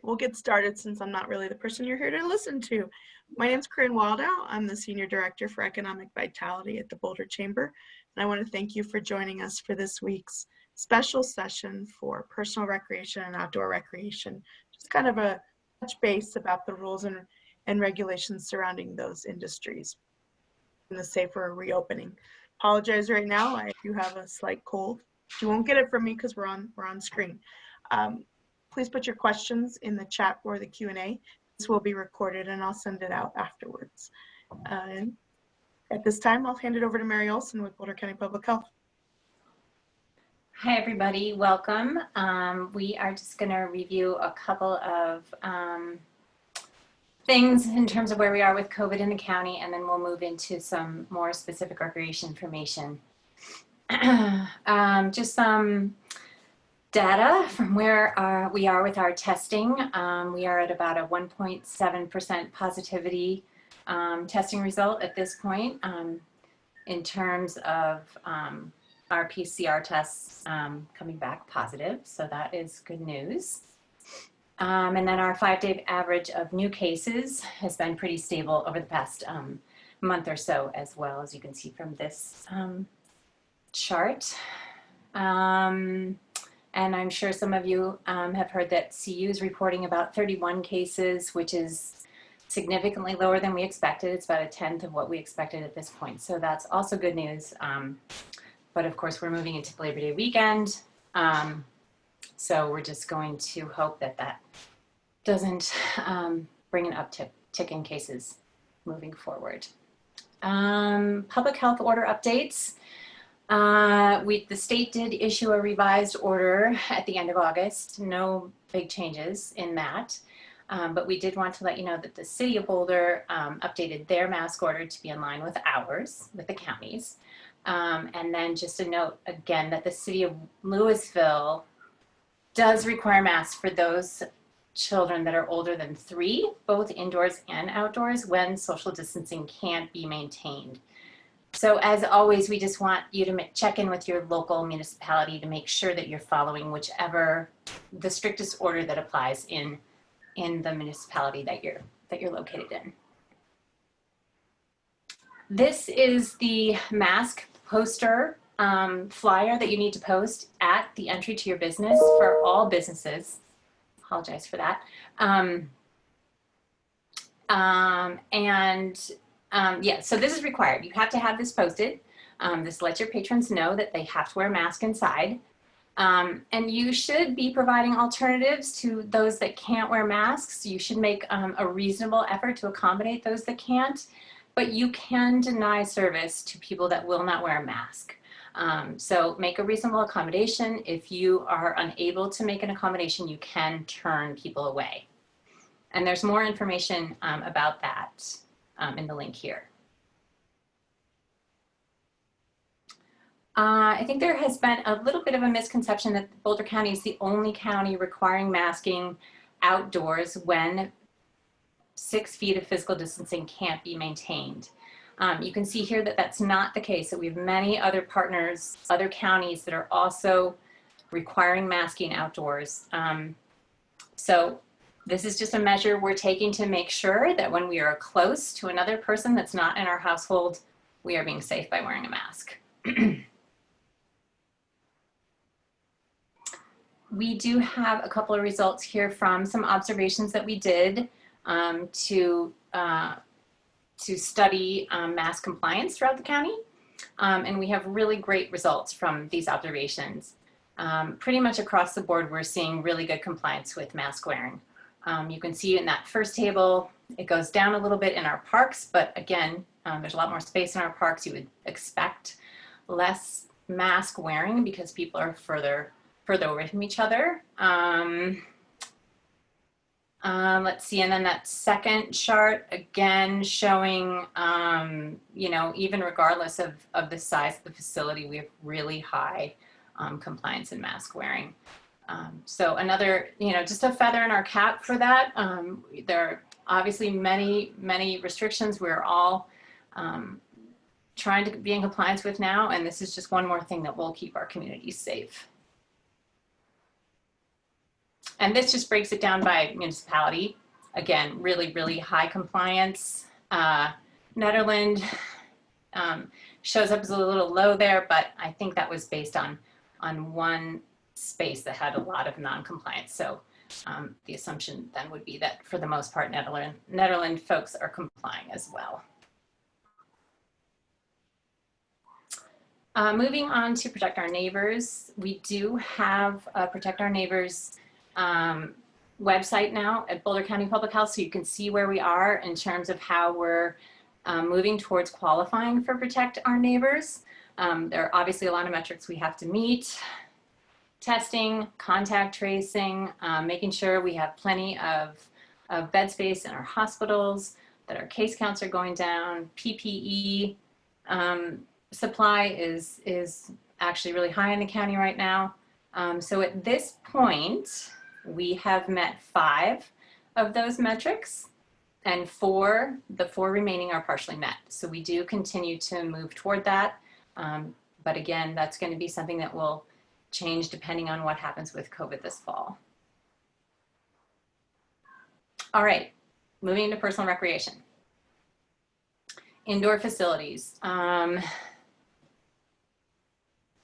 we'll get started since I'm not really the person you're here to listen to. My name's Corinne Waldow. I'm the Senior Director for Economic Vitality at the Boulder Chamber, and I want to thank you for joining us for this week's special session for personal recreation and outdoor recreation. Just kind of a touch base about the rules and regulations surrounding those industries and the safer reopening. Apologize right now, I do have a slight cold. You won't get it from me because we're on screen. Please put your questions in the chat or the Q&A. This will be recorded and I'll send it out afterwards. And at this time, I'll hand it over to Mary Olson with Boulder County Public Health. Hi, everybody. Welcome. We are just going to review a couple of things in terms of where we are with COVID in the county, and then we'll move into some more specific recreation information. Just some data from where we are with our testing. We are at about a 1.7% positivity testing result at this point in terms of our PCR tests coming back positive, so that is good news. And then our 5-day average of new cases has been pretty stable over the past month or so as well, as you can see from this chart. And I'm sure some of you have heard that CU is reporting about 31 cases, which is significantly lower than we expected. It's about a 1/10 of what we expected at this point. So that's also good news. But of course, we're moving into Labor Day weekend. So we're just going to hope that that doesn't bring an uptick in cases moving forward. Public health order updates. The state did issue a revised order at the end of August. No big changes in that. But we did want to let you know that the city of Boulder updated their mask order to be in line with ours, with the counties. And then just a note again that the city of Louisville does require masks for those children that are older than 3, both indoors and outdoors, when social distancing can't be maintained. So as always, we just want you to check in with your local municipality to make sure that you're following whichever the strictest order that applies in the municipality that you're located in. This is the mask poster flyer that you need to post at the entry to your business for all businesses. Apologize for that. Yeah, so this is required. You have to have this posted. This lets your patrons know that they have to wear a mask inside. And you should be providing alternatives to those that can't wear masks. You should make a reasonable effort to accommodate those that can't, but you can deny service to people that will not wear a mask. So make a reasonable accommodation. If you are unable to make an accommodation, you can turn people away. And there's more information about that in the link here. I think there has been a little bit of a misconception that Boulder County is the only county requiring masking outdoors when 6 feet of physical distancing can't be maintained. You can see here that that's not the case, that we have many other partners, other counties that are also requiring masking outdoors. So this is just a measure we're taking to make sure that when we are close to another person that's not in our household, we are being safe by wearing a mask. We do have a couple of results here from some observations that we did to study mask compliance throughout the county. And we have really great results from these observations. Pretty much across the board, we're seeing really good compliance with mask wearing. You can see in that first table, it goes down a little bit in our parks, but again, there's a lot more space in our parks. You would expect less mask wearing because people are further away from each other. Let's see, and then that second chart, again, showing, you know, even regardless of the size of the facility, we have really high compliance in mask wearing. So another, you know, just a feather in our cap for that. There are obviously many restrictions we're all trying to be in compliance with now, and this is just one more thing that will keep our communities safe. And this just breaks it down by municipality. Again, really, really high compliance. Netherlands shows up as a little low there, but I think that was based on one space that had a lot of non-compliance. So the assumption then would be that for the most part, Netherlands folks are complying as well. Moving on to Protect Our Neighbors, we do have a Protect Our Neighbors website now at Boulder County Public Health, so you can see where we are in terms of how we're moving towards qualifying for Protect Our Neighbors. There are obviously a lot of metrics we have to meet. Testing, contact tracing, making sure we have plenty of bed space in our hospitals, that our case counts are going down, PPE supply is actually really high in the county right now. So at this point, we have met 5 of those metrics, and the 4 remaining are partially met. So we do continue to move toward that. But again, that's going to be something that will change depending on what happens with COVID this fall. All right, moving into personal recreation. Indoor facilities.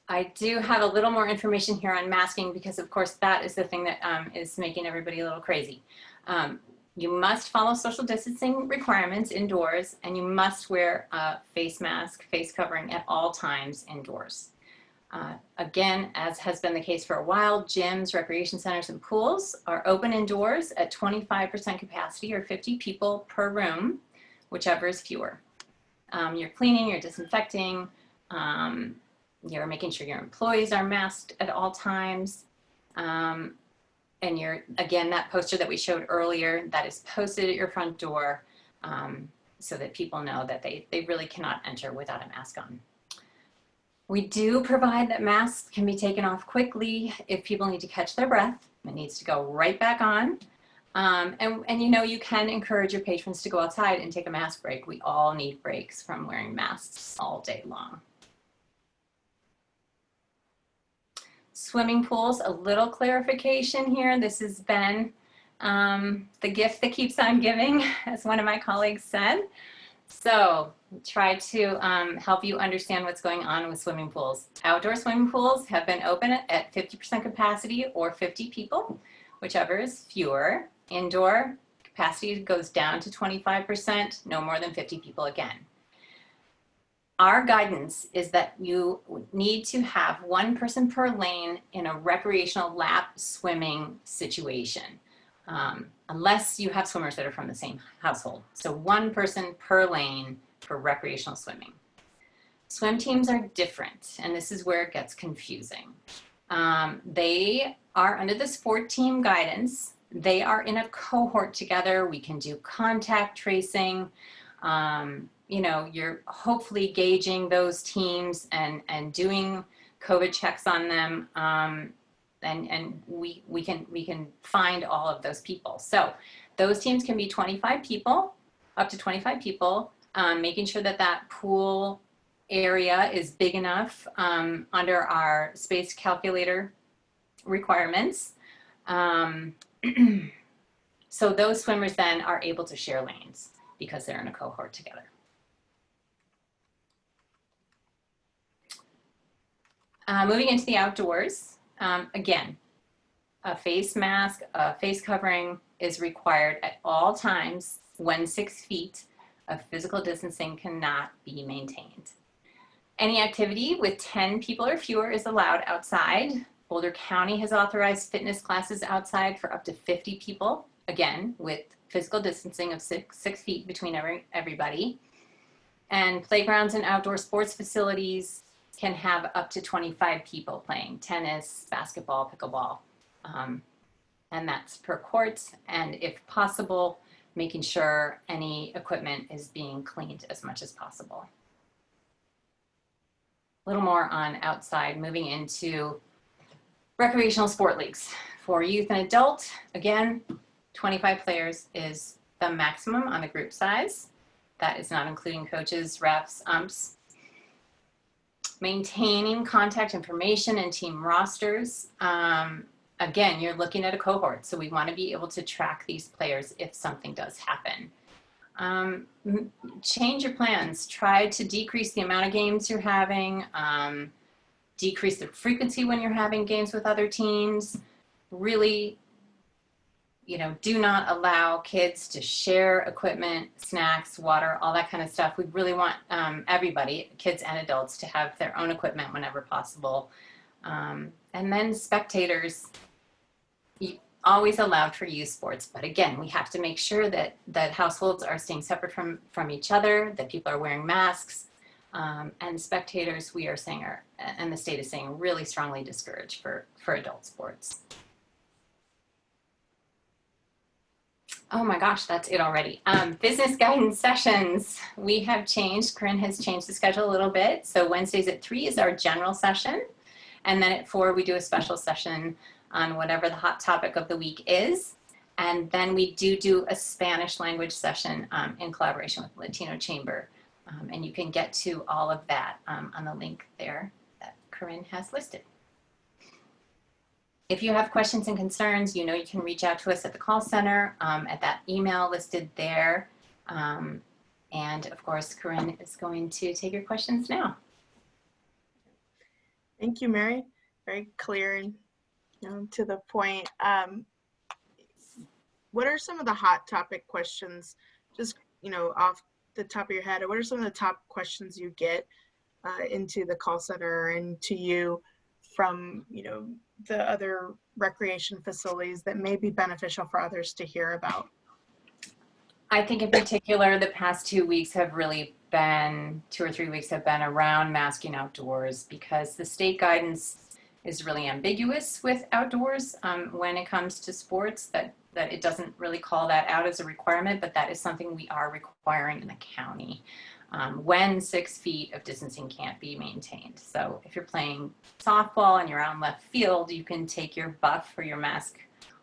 I do have a little more information here on masking because of course that is the thing that is making everybody a little crazy. You must follow social distancing requirements indoors, and you must wear a face mask, face covering at all times indoors. Again, as has been the case for a while, gyms, recreation centers, and pools are open indoors at 25% capacity or 50 people per room, whichever is fewer. You're cleaning, you're disinfecting, you're making sure your employees are masked at all times. And you're, again, that poster that we showed earlier, that is posted at your front door so that people know that they really cannot enter without a mask on. We do provide that masks can be taken off quickly if people need to catch their breath. It needs to go right back on. And you know, you can encourage your patrons to go outside and take a mask break. We all need breaks from wearing masks all day long. Swimming pools, a little clarification here. This has been the gift that keeps on giving, as one of my colleagues said. So try to help you understand what's going on with swimming pools. Outdoor swimming pools have been open at 50% capacity or 50 people, whichever is fewer. Indoor capacity goes down to 25%, no more than 50 people again. Our guidance is that you need to have 1 person per lane in a recreational lap swimming situation, unless you have swimmers that are from the same household. So 1 person per lane for recreational swimming. Swim teams are different, and this is where it gets confusing. They are under the sport team guidance. They are in a cohort together. We can do contact tracing. You know, you're hopefully gauging those teams and doing COVID checks on them. And we can find all of those people. So those teams can be 25 people, up to 25 people, making sure that that pool area is big enough under our space calculator requirements. So those swimmers then are able to share lanes because they're in a cohort together. Moving into the outdoors, again, a face mask, a face covering is required at all times when 6 feet of physical distancing cannot be maintained. Any activity with 10 people or fewer is allowed outside. Boulder County has authorized fitness classes outside for up to 50 people, again, with physical distancing of 6 feet between everybody. And playgrounds and outdoor sports facilities can have up to 25 people playing tennis, basketball, pickleball, and that's per court. And if possible, making sure any equipment is being cleaned as much as possible. A little more on outside, moving into recreational sport leagues. For youth and adult, again, 25 players is the maximum on the group size. That is not including coaches, refs, umps. Maintaining contact information and team rosters. again, you're looking at a cohort, so we want to be able to track these players if something does happen. Change your plans. Try to decrease the amount of games you're having, decrease the frequency when you're having games with other teams. Really, do not allow kids to share equipment, snacks, water, all that kind of stuff. We really want everybody, kids and adults, to have their own equipment whenever possible. And then spectators, always allowed for youth sports, but again, we have to make sure that households are staying separate from each other, that people are wearing masks, and spectators, we are saying, and the state is saying, really strongly discouraged for adult sports. Oh my gosh, that's it already. Business guidance sessions. We have changed, Corinne has changed the schedule a little bit. So Wednesdays at 3 is our general session. And then at 4, we do a special session on whatever the hot topic of the week is. And then we do a Spanish language session in collaboration with Latino Chamber. And you can get to all of that on the link there that Corinne has listed. If you have questions and concerns, you can reach out to us at the call center at that email listed there. And of course, Corinne is going to take your questions now. Thank you, Mary. Very clear and to the point. What are some of the hot topic questions, just off the top of your head, or what are some of the top questions you get into the call center and to you from the other recreation facilities that may be beneficial for others to hear about? I think in particular, the past 2 weeks have really been, 2 or 3 weeks have been around masking outdoors, because the state guidance is really ambiguous with outdoors when it comes to sports, that it doesn't really call that out as a requirement, but that is something we are requiring in the county when 6 feet of distancing can't be maintained. So if you're playing softball and you're out in left field, you can take your buff or your mask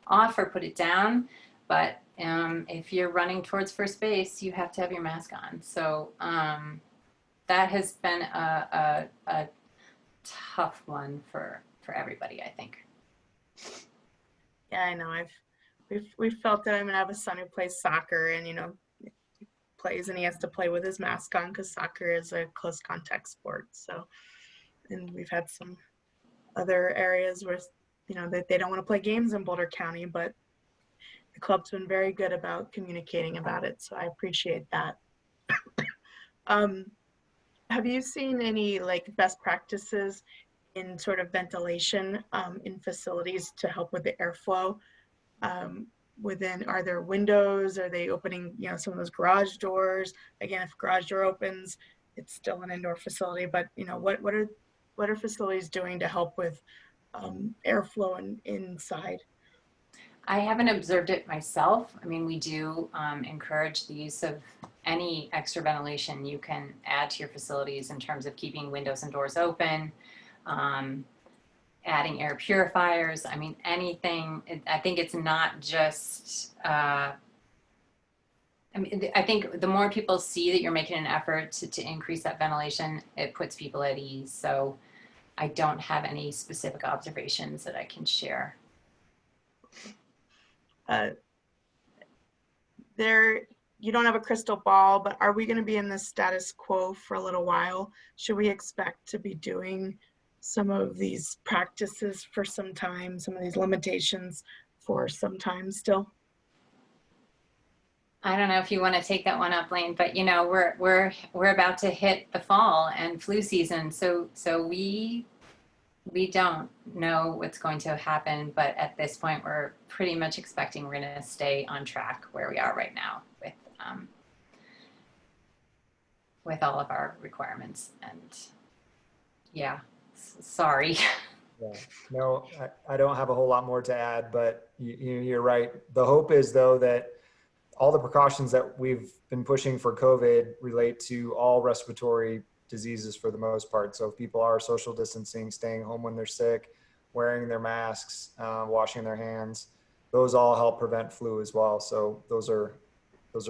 off or put it down. But if you're running towards first base, you have to have your mask on. So that has been a tough one for everybody, I think. Yeah, I know. We've felt it. I mean, I have a son who plays soccer, and plays, and he has to play with his mask on because soccer is a close contact sport. So, and we've had some other areas where they don't want to play games in Boulder County, but the club's been very good about communicating about it. So I appreciate that. Have you seen any best practices in sort of ventilation in facilities to help with the airflow? Are there windows? Are they opening, some of those garage doors? Again, if garage door opens, it's still an indoor facility, but what are facilities doing to help with airflow inside? I haven't observed it myself. I mean, we do encourage the use of any extra ventilation you can add to your facilities in terms of keeping windows and doors open, adding air purifiers. I mean, anything. I think it's not just, I think the more people see that you're making an effort to increase that ventilation, it puts people at ease. So I don't have any specific observations that I can share. You don't have a crystal ball, but are we going to be in this status quo for a little while? Should we expect to be doing some of these practices for some time, some of these limitations for some time still? I don't know if you want to take that one up, Lane, but we're about to hit the fall and flu season, so we don't know what's going to happen, but at this point, we're pretty much expecting we're going to stay on track where we are right now with all of our requirements. And yeah, sorry. Yeah, no, I don't have a whole lot more to add, but you're right. The hope is, though, that all the precautions that we've been pushing for COVID relate to all respiratory diseases for the most part. So if people are social distancing, staying home when they're sick, wearing their masks, washing their hands, those all help prevent flu as well. So those are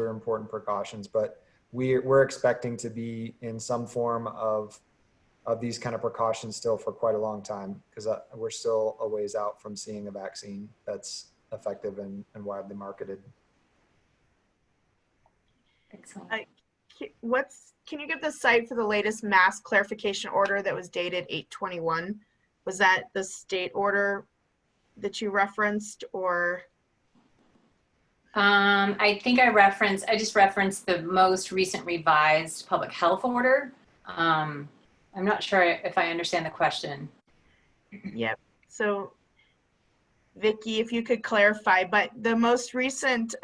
important precautions, but we're expecting to be in some form of of these kind of precautions still for quite a long time, because we're still a ways out from seeing a vaccine that's effective and widely marketed. Excellent. Can you give the site for the latest mask clarification order that was dated 8/21? Was that the state order that you referenced, or? I think I just referenced the most recent revised public health order. I'm not sure if I understand the question. Yep. So Vicki, if you could clarify, but the most recent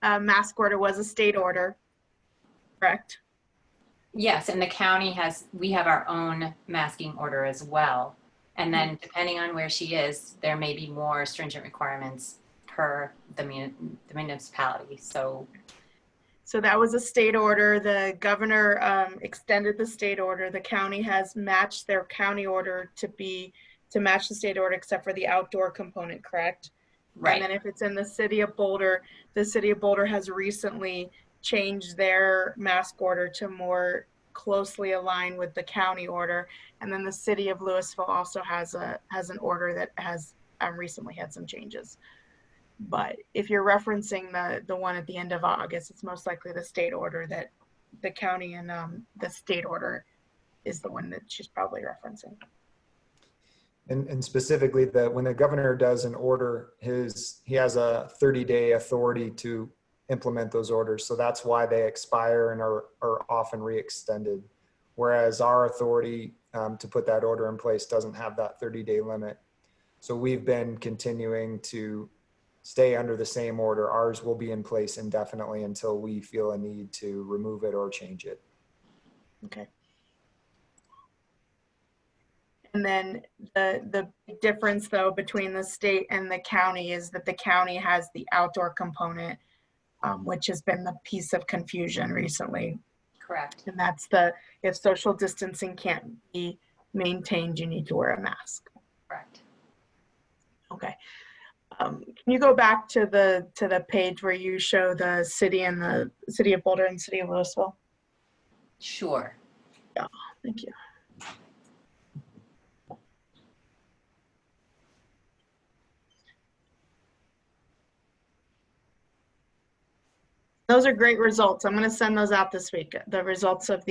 mask order was a state order, correct? Yes, and the county we have our own masking order as well. And then depending on where she is, there may be more stringent requirements per the municipality. So that was a state order. The governor extended the state order. The county has matched their county order to match the state order, except for the outdoor component, correct? right. And then if it's in the city of Boulder, the city of Boulder has recently changed their mask order to more closely align with the county order. And then the city of Louisville also has an order that has recently had some changes. But if you're referencing the one at the end of August, it's most likely the state order that the county and the state order is the one that she's probably referencing. And specifically, when the governor does an order, he has a 30-day authority to implement those orders. So that's why they expire and are often re-extended. Whereas our authority to put that order in place doesn't have that 30-day limit. So we've been continuing to stay under the same order. Ours will be in place indefinitely until we feel a need to remove it or change it. Okay. And then the difference, though, between the state and the county is that the county has the outdoor component, which has been the piece of confusion recently. Correct. And that's if social distancing can't be maintained, you need to wear a mask. Correct. Okay. Can you go back to the page where you show the city and the city of Boulder and city of Louisville? Sure. Yeah, thank you. Those are great results. I'm going to send those out this week. The results of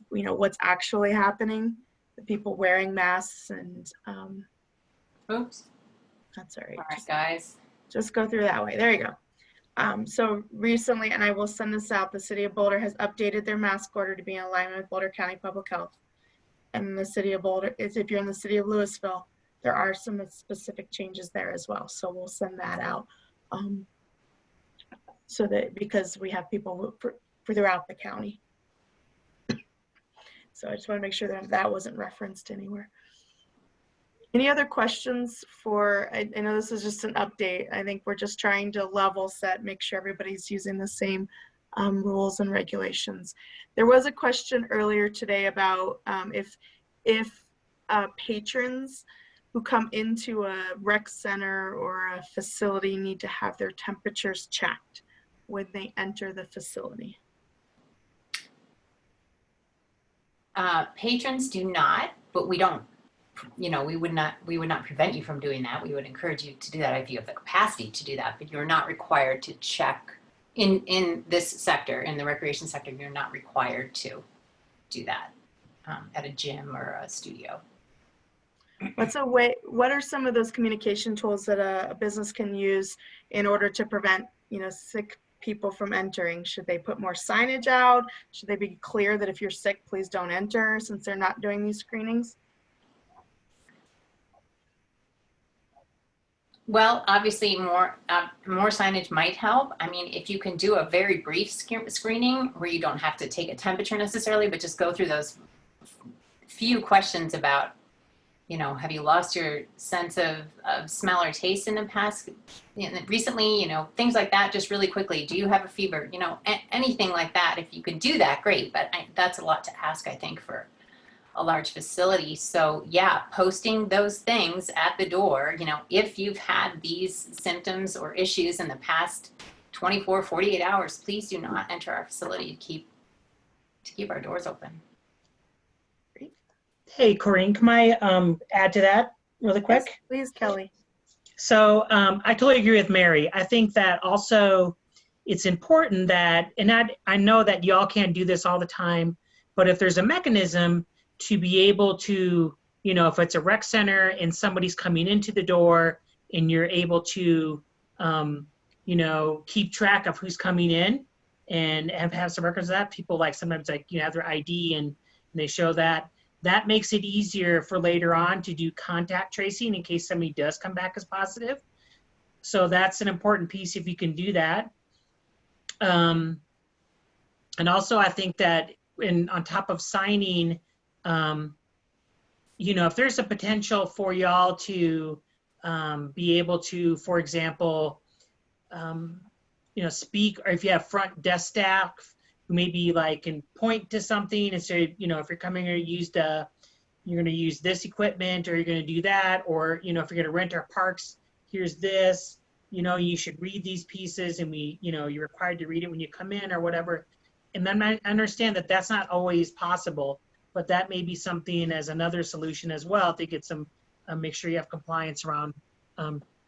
what's actually happening, the people wearing masks, and Oops. that's all right. All right, guys. Just go through that way. There you go. So recently, and I will send this out, the city of Boulder has updated their mask order to be in alignment with Boulder County Public Health. And the city of Boulder, if you're in the city of Louisville, there are some specific changes there as well. So we'll send that out. So that, because we have people for throughout the county. So I just want to make sure that wasn't referenced anywhere. Any other questions I know this is just an update. I think we're just trying to level set, make sure everybody's using the same rules and regulations. There was a question earlier today about if patrons who come into a rec center or a facility need to have their temperatures checked when they enter the facility. Patrons do not, but we don't, we would not prevent you from doing that. We would encourage you to do that if you have the capacity to do that, but you're not required to check in this sector, in the recreation sector, you're not required to do that at a gym or a studio. What are some of those communication tools that a business can use in order to prevent, sick people from entering? Should they put more signage out? Should they be clear that if you're sick, please don't enter, since they're not doing these screenings? Well, obviously more signage might help. I mean, if you can do a very brief screening where you don't have to take a temperature necessarily, but just go through those few questions about, have you lost your sense of smell or taste in the past, recently, things like that, just really quickly. Do you have a fever? Anything like that. If you could do that, great. But that's a lot to ask, I think, for a large facility. So yeah, posting those things at the door, if you've had these symptoms or issues in the past 24, 48 hours, please do not enter our facility to keep to keep our doors open. Hey, Corinne, can I add to that really quick? Yes, please, Kelly. So I totally agree with Mary. I think that also it's important that, and I know that y'all can't do this all the time, but if there's a mechanism to be able to, you know, if it's a rec center and somebody's coming into the door and you're able to, you know, keep track of who's coming in and have some records of that. People like sometimes like, you know, have their ID and they show that. That makes it easier for later on to do contact tracing in case somebody does come back as positive. So that's an important piece if you can do that. And also I think that on top of signing, you know, if there's a potential for y'all to be able to, for example, you know, speak, or if you have front desk staff who maybe like can point to something and say, you know, if you're coming here, you're going to use this equipment, or you're going to do that, or, you know, if you're going to rent our parks, here's this, you know, you should read these pieces, and you know, you're required to read it when you come in or whatever. And then I understand that that's not always possible, but that may be something as another solution as well to get some, make sure you have compliance around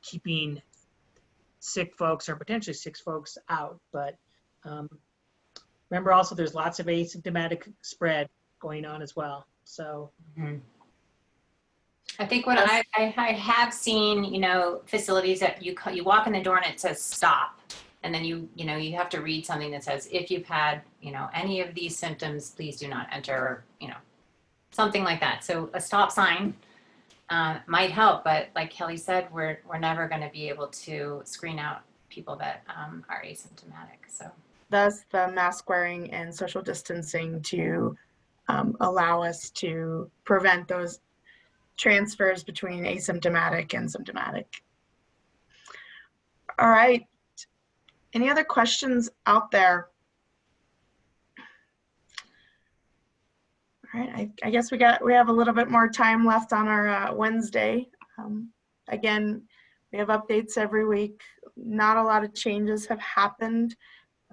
keeping sick folks or potentially sick folks out. But remember also there's lots of asymptomatic spread going on as well. So I think what I have seen, you know, facilities that you walk in the door and it says stop, and then you know, you have to read something that says, if you've had, you know, any of these symptoms, please do not enter, or, you know, something like that. So a stop sign might help, but like Kelly said, we're never going to be able to screen out people that are asymptomatic. So Thus the mask wearing and social distancing to allow us to prevent those transfers between asymptomatic and symptomatic. All right. Any other questions out there? All right, I guess we have a little bit more time left on our Wednesday. Again, we have updates every week. Not a lot of changes have happened.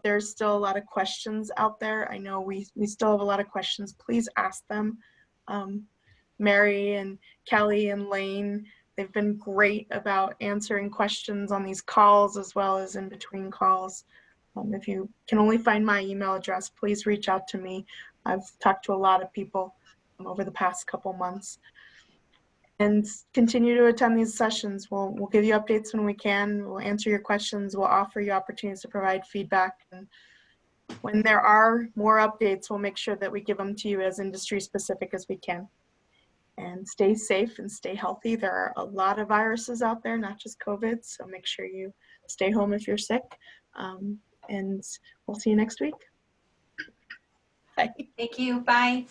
There's still a lot of questions out there. I know we still have a lot of questions. Please ask them. Mary and Kelly and Lane, they've been great about answering questions on these calls as well as in between calls. If you can only find my email address, please reach out to me. I've talked to a lot of people over the past couple months. And continue to attend these sessions. We'll give you updates when we can. We'll answer your questions. We'll offer you opportunities to provide feedback. And when there are more updates, we'll make sure that we give them to you as industry specific as we can. And stay safe and stay healthy. There are a lot of viruses out there, not just COVID. So make sure you stay home if you're sick. And we'll see you next week. Bye. thank you. Bye.